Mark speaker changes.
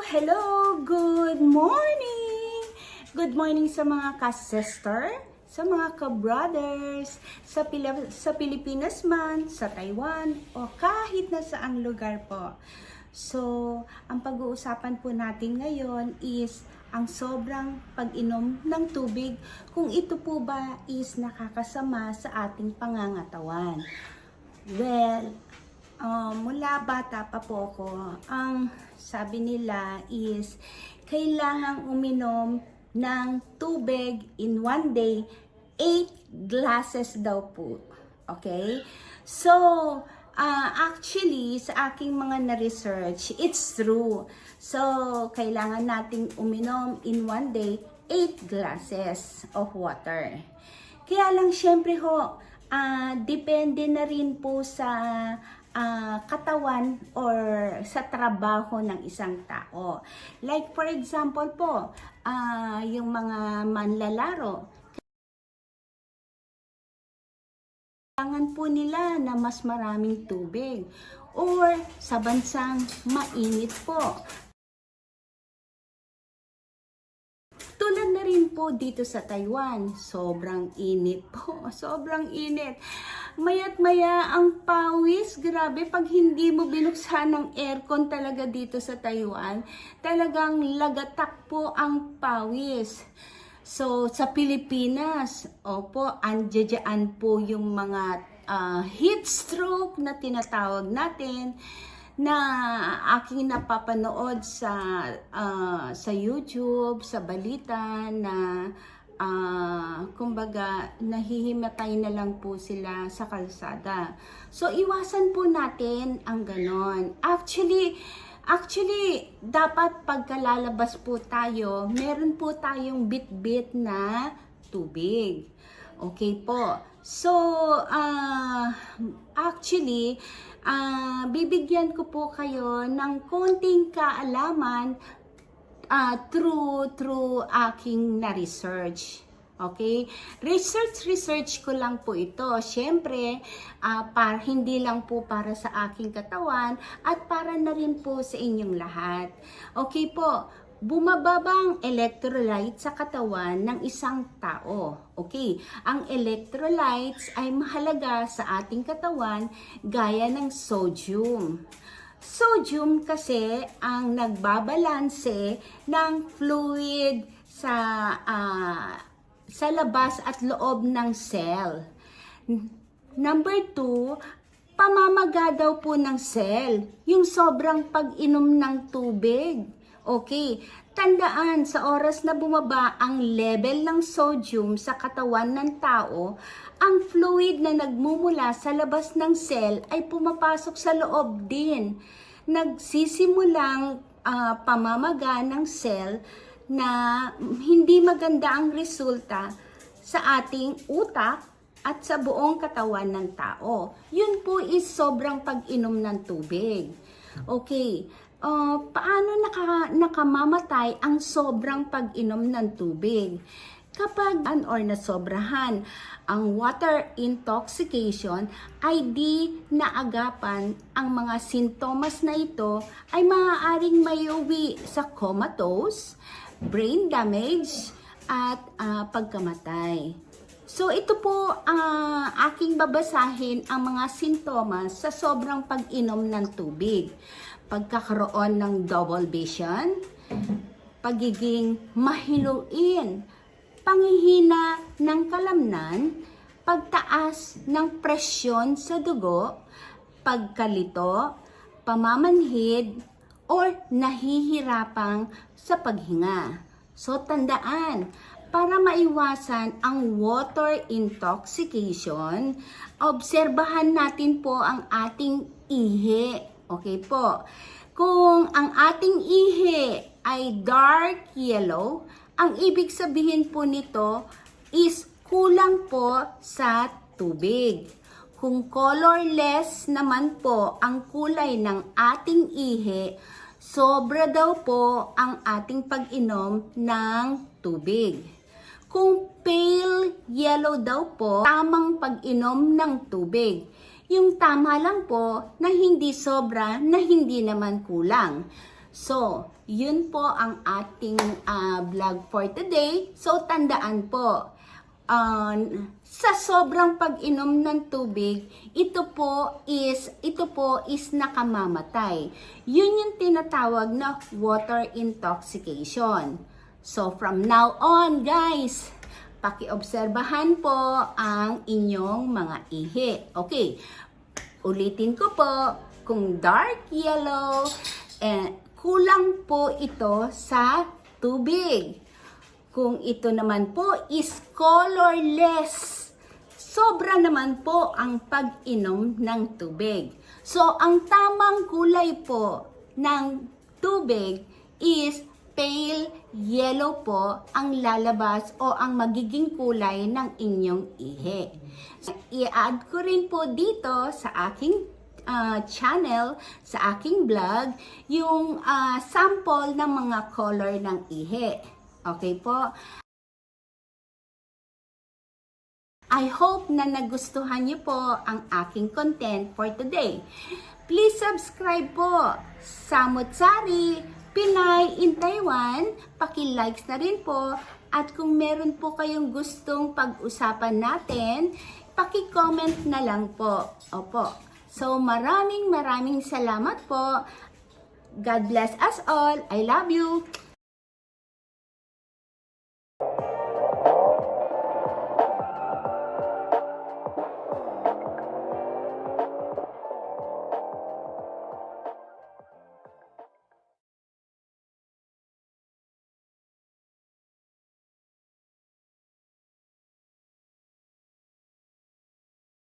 Speaker 1: Hello! Good morning! Good morning sa mga ka-sister, sa mga ka-brothers, sa Pilipinas man, sa Taiwan, o kahit na saang lugar po. So, ang pag-uusapan po natin ngayon is ang sobrang pag-inom ng tubig, kung ito po ba is nakakasama sa ating pangangatawan. Well, mula bata pa po ako, ang sabi nila is kailangang uminom ng tubig in one day, 8 glasses daw po. Okay? So, actually, sa aking mga na-research, it's true. So, kailangan nating uminom in one day, 8 glasses of water. Kaya lang, syempre ho, depende na rin po sa katawan or sa trabaho ng isang tao. Like for example po, yung mga manlalaro, kailangan po nila na mas maraming tubig. Or sa bansang mainit po. Tulad na rin po dito sa Taiwan, sobrang init po, sobrang init. Maya't maya ang pawis, grabe, pag hindi mo binuksan ng aircon talaga dito sa Taiwan, talagang lagatak po ang pawis. So, sa Pilipinas, opo, andyan po yung mga heat stroke na tinatawag natin, na aking napapanood sa YouTube, sa balita na kumbaga nahihimatay na lang po sila sa kalsada. So iwasan po natin ang ganon. Actually dapat pagkalalabas po tayo, meron po tayong bit-bit na tubig. Okay po. So actually bibigyan ko po kayo ng konting kaalaman through aking na-research. Okay? Research ko lang po ito. Siyempre, hindi lang po para sa aking katawan at para na rin po sa inyong lahat. Okay po. Bumababang electrolyte sa katawan ng isang tao. Okay, ang electrolytes ay mahalaga sa ating katawan gaya ng sodium. Sodium kasi ang nagbabalanse ng fluid sa labas at loob ng cell. Number 2, pamamaga daw po ng cell, yung sobrang pag-inom ng tubig. Okay, tandaan sa oras na bumaba ang level ng sodium sa katawan ng tao, ang fluid na nagmumula sa labas ng cell ay pumapasok sa loob din. Nagsisimulang pamamaga ng cell na hindi maganda ang resulta sa ating utak at sa buong katawan ng tao. Yun po is sobrang pag-inom ng tubig. Okay. Paano nakamamatay ang sobrang pag-inom ng tubig? Kapag or nasobrahan ang water intoxication, ay di naagapan ang mga sintomas na ito ay maaaring mayuwi sa comatose, brain damage, at pagkamatay. So ito po aking babasahin ang mga sintomas sa sobrang pag-inom ng tubig. Pagkakaroon ng double vision, pagiging mahiluin, panghihina ng kalamnan, pagtaas ng presyon sa dugo, pagkalito, pamamanhid, or nahihirapang sa paghinga. So tandaan, para maiwasan ang water intoxication, obserbahan natin po ang ating ihi. Okay po. Kung ang ating ihi ay dark yellow, ang ibig sabihin po nito is kulang po sa tubig. Kung colorless naman po ang kulay ng ating ihi, sobra daw po ang ating pag-inom ng tubig. Kung pale yellow daw po, tamang pag-inom ng tubig. Yung tama lang po na hindi sobra, na hindi naman kulang. So, yun po ang ating vlog for today. So, tandaan po, sa sobrang pag-inom ng tubig, ito po is nakamamatay. Yun yung tinatawag na water intoxication. So, from now on, guys, pakiobserbahan po ang inyong mga ihi. Okay, ulitin ko po, kung dark yellow, kulang po ito sa tubig. Kung ito naman po is colorless, sobra naman po ang pag-inom ng tubig. So, ang tamang kulay po ng tubig is pale yellow po ang lalabas o ang magiging kulay ng inyong ihi. I-add ko rin po dito sa aking channel, sa aking vlog, yung sample ng mga color ng ihi. Okay po? I hope na nagustuhan niyo po ang aking content for today. Please subscribe po Samut Sari Pinay in Taiwan. Paki-likes na rin po. At kung meron po kayong gustong pag-usapan natin, paki-comment na lang po. Opo. So maraming salamat po. God bless us all. I love you.